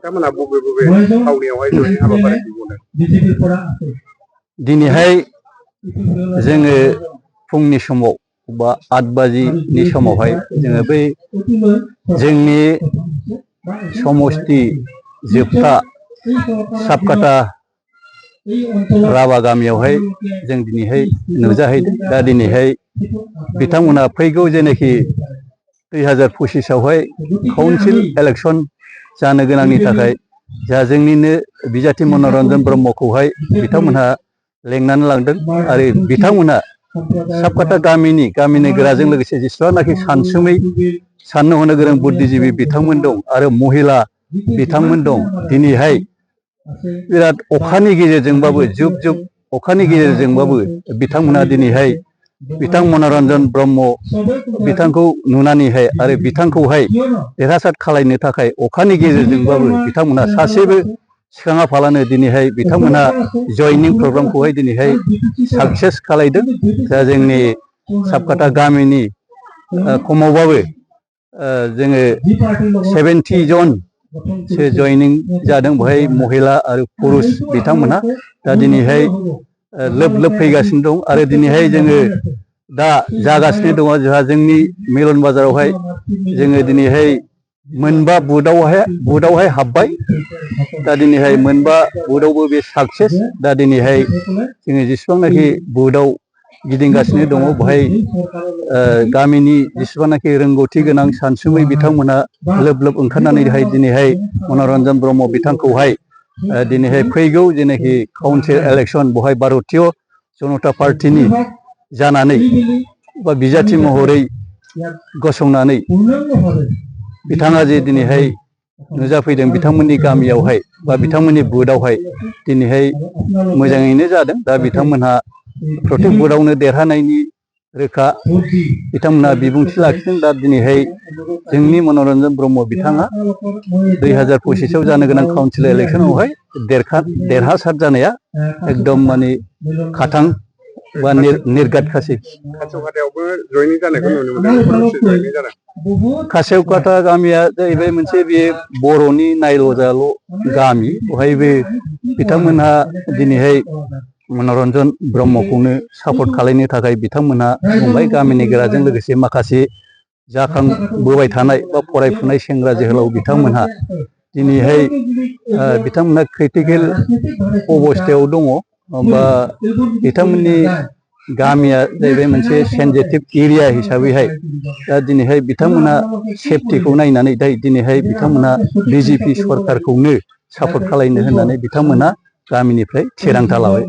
बिथांमोना बबे बबे थावनियावहाय जयैनो हाबाफारिखौ बुंदों? दिनैहाय जोङो फुंनि समाव बा 8 बाजिनि समावहाय जोङो बै जोंनि समस्ति जोबथा साबकाटा राभा गामियावहाय जों दिनैहाय नुजाहैदों। दा दिनैहाय बिथांमोना फैगौ जेनाखि 2025 आवहाय काउन्सिल इलेक्शन जानो गोनांनि थाखाय जा जोंनिनो बिजाथि मनरन्जन ब्रह्मखौहाय बिथांमोनहा लेंनानै लांदों आरो बिथांमोनहा साबकाटा गामिनि गोराजों लोगोसे जेसेबांनाखि सानसुमै साननो हनो गोरों बुद्धिजीबि बिथांमोन दं आरो महिला बिथांमोन दं। दिनैहाय बिराद अखानि गेजेरजोंबाबो जुब जुब अखानि गेजेरजोंबाबो बिथांमोना दिनैहाय बिथां मनरन्जन ब्रह्म बिथांखौ नुनानैहाय आरो बिथांखौहाय देरहासार खालायनो थाखाय अखानि गेजेरजोंबाबो बिथांमोना सासेबो सिखाङाफालानो दिनैहाय बिथांमोना जयनिं प्रग्रामखौहाय दिनैहाय साक्सेस खालायदों। दा जोंनि साबकाटा गामिनि खमावबाबो जोङो 70 जनसो जयनिं जादों। बेवहाय महिला आरो पुरुष बिथांमोनहा दा दिनैहाय लोब लोब फैगासिनो दं आरो दिनैहाय जोङो दा जागासिनो दङ जोंहा जोंनि मिलन बाजारावहाय जोङो दिनैहाय मोनबा बुथआवहाय हाबबाय। दा दिनैहाय मोनबा बुथआवबो बे साक्सेस। दा दिनैहाय जोङो जेसेबांनाखि बुथआव गिदिंगासिनो दङ बेवहाय गामिनि जेसेबांनाखि रोंगौथि गोनां सानसुमै बिथांमोना लोब लोब ओंखारनानैहाय दिनैहाय मनरन्जन ब्रह्म बिथांखौहाय दिनैहाय फैगौ जेनाखि काउन्सिल इलेक्शन बेवहाय भारतीय जनता पार्टीनि जानानै बा बिजाथि महरै गसंनानै बिथाङा जे दिनैहाय नुजाफैदों बिथांमोननि गामियावहाय बा बिथांमोननि बुथआवहाय दिनैहाय मोजाङैनो जादों। दा बिथांमोनहा प्रत्येक बुथआवनो देरहानायनि रोखा बिथांमोनहा बिबुंथि लाखिदों। दा दिनैहाय जोंनि मनरन्जन ब्रह्म बिथाङा 2025 आव जानो गोनां काउन्सिल इलेक्शनावहाय देरहासार जानाया एकदम माने खाथां बा निर्गातखासै। खासेवकाटायावबो जयनिं जानायखौ नुनो मोनदों। जयनिं जादों खासेवकाटा गामिया जाहैबाय मोनसे बे बर'नि नायल' जाल' गामि। बेवहायबो बिथांमोनहा दिनैहाय मनरन्जन ब्रह्मखौनो सापर्ट खालायनो थाखाय बिथांमोनहा बुंबाय। गामिनि गोराजों लोगोसे माखासे जाखांबोबाय थानाय बा फरायफुनाय सेंग्रा जोहोलाव बिथांमोनहा दिनैहाय बिथांमोनहा क्रिटिकेल अबस्थायाव दङ बा बिथांमोननि गामिया जाहैबाय मोनसे सेन्सिटिभ एरिया हिसाबैहाय दा दिनैहाय बिथांमोनहा सेफटिखौ नायनानै दिनैहाय बिथांमोनहा बिजेपि सरकारखौनो सापर्ट खालायनो होननानै बिथांमोनहा गामिनिफ्राय थिरांथा लाबाय।